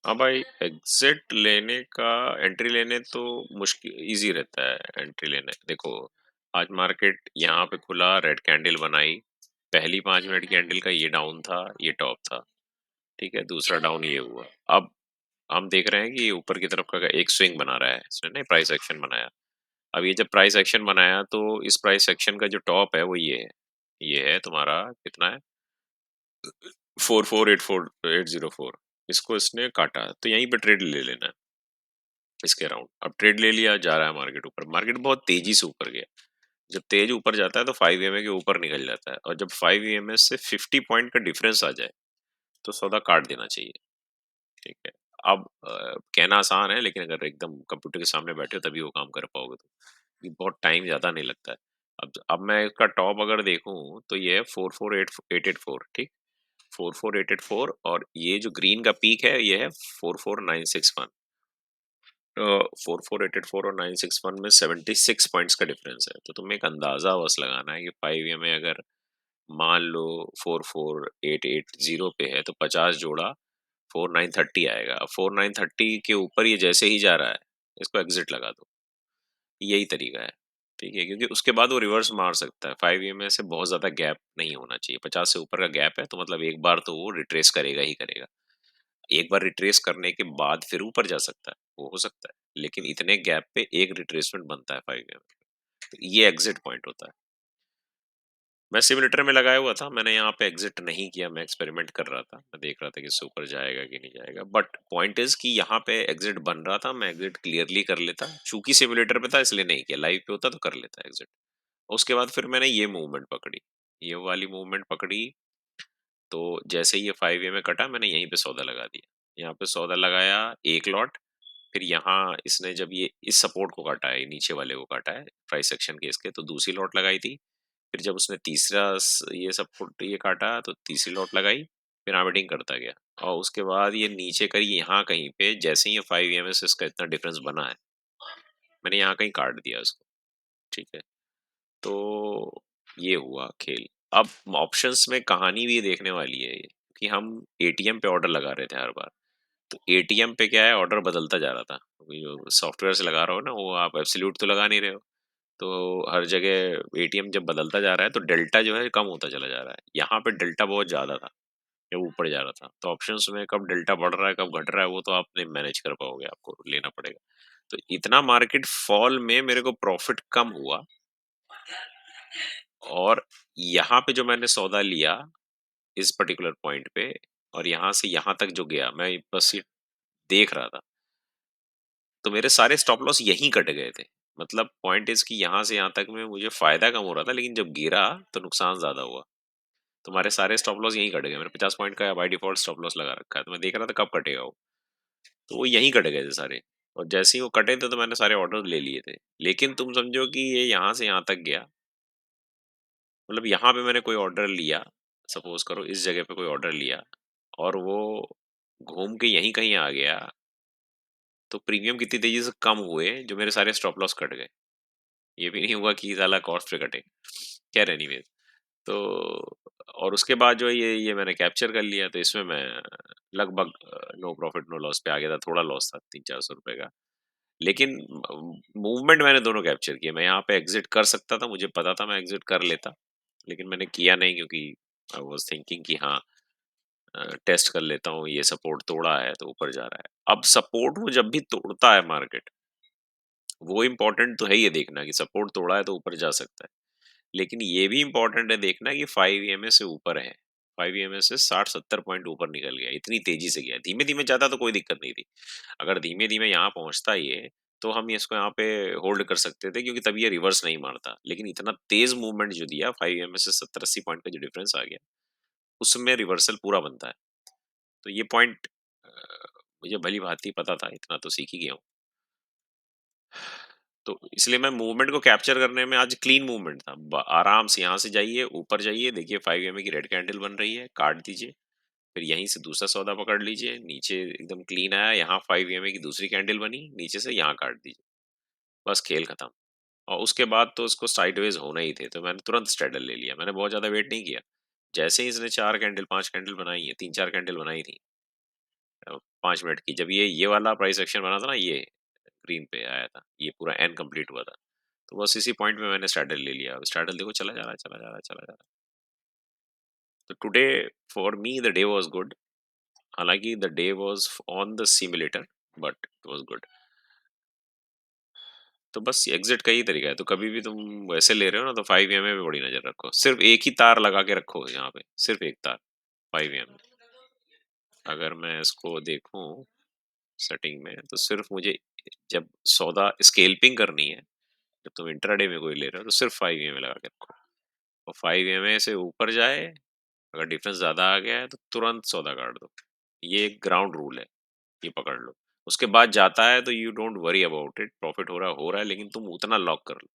हाँ भाई, एग्जिट लेने का एंट्री लेने तो मुश्किल इजी रहता है एंट्री लेने। देखो, आज मार्केट यहाँ पे खुला, रेड कैंडल बनाई, पहली 5 मिनट कैंडल का ये डाउन था, ये टॉप था, ठीक है, दूसरा डाउन ये हुआ। अब हम देख रहे हैं कि ये ऊपर की तरफ का एक स्विंग बना रहा है, इसने ना प्राइस एक्शन बनाया। अब ये जब प्राइस एक्शन बनाया तो इस प्राइस एक्शन का जो टॉप है वो ये है तुम्हारा कितना है, 4484 804। इसको इसने काटा तो यहीं पे ट्रेड ले लेना है इसके अराउंड। अब ट्रेड ले लिया, जा रहा है मार्केट ऊपर, मार्केट बहुत तेजी से ऊपर गया। जब तेज ऊपर जाता है तो 5 EMA के ऊपर निकल जाता है, और जब 5 EMA से 50 पॉइंट का डिफरेंस आ जाए तो सौदा काट देना चाहिए। ठीक है। अब कहना आसान है, लेकिन अगर एकदम कंप्यूटर के सामने बैठे हो तभी वो काम कर पाओगे। तो ये बहुत टाइम ज्यादा नहीं लगता है। अब मैं इसका टॉप अगर देखूं तो ये है 44884, ठीक, 44884, और ये जो ग्रीन का पीक है ये है 44961। 44884 और 961 में 76 पॉइंट्स का डिफरेंस है। तो तुम्हें एक अंदाजा बस लगाना है कि 5 EMA अगर मान लो 44880 पे है तो 50 जोड़ा 4930 आएगा। 4930 के ऊपर ये जैसे ही जा रहा है, इसको एग्जिट लगा दो। यही तरीका है। ठीक है, क्योंकि उसके बाद वो रिवर्स मार सकता है। 5 EMA से बहुत ज्यादा गैप नहीं होना चाहिए। 50 से ऊपर का गैप है तो मतलब एक बार तो वो रिट्रेस करेगा ही करेगा। एक बार रिट्रेस करने के बाद फिर ऊपर जा सकता है, वो हो सकता है, लेकिन इतने गैप पे एक रिट्रेसमेंट बनता है 5 EMA। तो ये एग्जिट पॉइंट होता है। मैं सिमुलेटर में लगाया हुआ था, मैंने यहाँ पे एग्जिट नहीं किया, मैं एक्सपेरिमेंट कर रहा था, मैं देख रहा था कि इससे ऊपर जाएगा कि नहीं जाएगा। बट पॉइंट इज कि यहाँ पे एग्जिट बन रहा था, मैं एग्जिट क्लियरली कर लेता। चूंकि सिमुलेटर पे था इसलिए नहीं किया, लाइव पे होता तो कर लेता एग्जिट। उसके बाद फिर मैंने ये मूवमेंट पकड़ी, ये वाली मूवमेंट पकड़ी। तो जैसे ही ये 5 EMA कटा, मैंने यहीं पे सौदा लगा दिया। यहाँ पे सौदा लगाया, एक लॉट। फिर यहाँ इसने जब ये इस सपोर्ट को काटा है, नीचे वाले को काटा है प्राइस सेक्शन के इसके, तो दूसरी लॉट लगाई थी। फिर जब उसने ये सपोर्ट ये काटा तो तीसरी लॉट लगाई। फिर यहाँ वेटिंग करता गया, और उसके बाद ये नीचे करी यहाँ कहीं पे, जैसे ही ये 5 EMA से इसका इतना डिफरेंस बना है, मैंने यहाँ कहीं काट दिया इसको। ठीक है। तो ये हुआ खेल। अब ऑप्शंस में कहानी भी देखने वाली है ये, कि हम एटीएम पे ऑर्डर लगा रहे थे हर बार। तो एटीएम पे क्या है, ऑर्डर बदलता जा रहा था। अभी जो सॉफ्टवेयर से लगा रहा हो ना, वो आप एब्सोल्यूट तो लगा नहीं रहे हो। तो हर जगह एटीएम जब बदलता जा रहा है तो डेल्टा जो है कम होता चला जा रहा है। यहाँ पे डेल्टा बहुत ज्यादा था जब ऊपर जा रहा था। तो ऑप्शंस में कब डेल्टा बढ़ रहा है कब घट रहा है वो तो आप नहीं मैनेज कर पाओगे, आपको लेना पड़ेगा। तो इतना मार्केट फॉल में मेरे को प्रॉफिट कम हुआ। और यहाँ पे जो मैंने सौदा लिया इस पर्टिकुलर पॉइंट पे, और यहाँ से यहाँ तक जो गया, मैं बस ये देख रहा था, तो मेरे सारे स्टॉप लॉस यहीं कट गए थे। मतलब पॉइंट इज कि यहाँ से यहाँ तक में मुझे फायदा कम हो रहा था, लेकिन जब गिरा तो नुकसान ज्यादा हुआ। तुम्हारे सारे स्टॉप लॉस यहीं कट गए। मैंने 50 पॉइंट का बाय डिफॉल्ट स्टॉप लॉस लगा रखा है, तो मैं देख रहा था कब कटेगा वो। तो वो यहीं कट गए थे सारे। और जैसे ही वो कटे थे तो मैंने सारे ऑर्डर ले लिए थे। लेकिन तुम समझो कि ये यहाँ से यहाँ तक गया, मतलब यहाँ पे मैंने कोई ऑर्डर लिया, सपोज करो इस जगह पे कोई ऑर्डर लिया, और वो घूम के यहीं कहीं आ गया, तो प्रीमियम कितनी तेजी से कम हुए, जो मेरे सारे स्टॉप लॉस कट गए। ये भी नहीं हुआ कि साला कॉस्ट पे कटे। खैर एनीवेज, तो और उसके बाद जो है ये मैंने कैप्चर कर लिया, तो इसमें मैं लगभग नो प्रॉफिट नो लॉस पे आ गया था। थोड़ा लॉस था 300-400 रुपए का, लेकिन मूवमेंट मैंने दोनों कैप्चर किए। मैं यहाँ पे एग्जिट कर सकता था, मुझे पता था मैं एग्जिट कर लेता, लेकिन मैंने किया नहीं, क्योंकि आई वाज थिंकिंग कि हाँ टेस्ट कर लेता हूँ, ये सपोर्ट तोड़ा है तो ऊपर जा रहा है। अब सपोर्ट वो जब भी तोड़ता है मार्केट, वो इम्पोर्टेंट तो है ये देखना कि सपोर्ट तोड़ा है तो ऊपर जा सकता है। लेकिन ये भी इम्पोर्टेंट है देखना कि 5 EMA से ऊपर है। 5 EMA से 60-70 पॉइंट ऊपर निकल गया, इतनी तेजी से गया। धीमे धीमे जाता तो कोई दिक्कत नहीं थी। अगर धीमे धीमे यहाँ पहुंचता ये, तो हम इसको यहाँ पे होल्ड कर सकते थे, क्योंकि तभी ये रिवर्स नहीं मारता। लेकिन इतना तेज मूवमेंट जो दिया, 5 EMA से 70-80 पॉइंट का जो डिफरेंस आ गया, उसमें रिवर्सल पूरा बनता है। तो ये पॉइंट मुझे भली भांति पता था, इतना तो सीख ही गया हूँ। तो इसलिए मैं मूवमेंट को कैप्चर करने में, आज क्लीन मूवमेंट था। आराम से यहाँ से जाइए, ऊपर जाइए, देखिए 5 EMA की रेड कैंडल बन रही है, काट दीजिए। फिर यहीं से दूसरा सौदा पकड़ लीजिए, नीचे एकदम क्लीन आया, यहाँ 5 EMA की दूसरी कैंडल बनी, नीचे से यहाँ काट दीजिए। बस खेल खत्म। और उसके बाद तो उसको साइडवेज होना ही थे, तो मैंने तुरंत स्ट्रेडल ले लिया। मैंने बहुत ज्यादा वेट नहीं किया। जैसे ही इसने 4 कैंडल 5 कैंडल बनाई है, 3-4 कैंडल बनाई थी 5 मिनट की, जब ये वाला प्राइस एक्शन बना था ना, ये ग्रीन पे आया था, ये पूरा एन कंप्लीट हुआ था, तो बस इसी पॉइंट पे मैंने स्टार्टल ले लिया। अब स्टार्टल देखो चला जा रहा है, चला जा रहा है, चला जा रहा है। तो today for me the day was good. हालांकि the day was on the simulator, but it was good. तो बस एग्जिट का ही तरीका है। तो कभी भी तुम वैसे ले रहे हो ना, तो 5 EMA पे बड़ी नजर रखो। सिर्फ एक ही तार लगा के रखो यहाँ पे, सिर्फ एक तार 5 EMA। अगर मैं इसको देखूं सेटिंग में, तो सिर्फ मुझे जब सौदा स्केल्पिंग करनी है, जब तुम इंट्राडे में कोई ले रहे हो, तो सिर्फ 5 EMA लगा के रखो। और 5 EMA से ऊपर जाए, अगर डिफरेंस ज्यादा आ गया है, तो तुरंत सौदा काट दो। ये एक ग्राउंड रूल है, ये पकड़ लो। उसके बाद जाता है तो you don't worry about it, profit हो रहा है, लेकिन तुम उतना लॉक कर लो।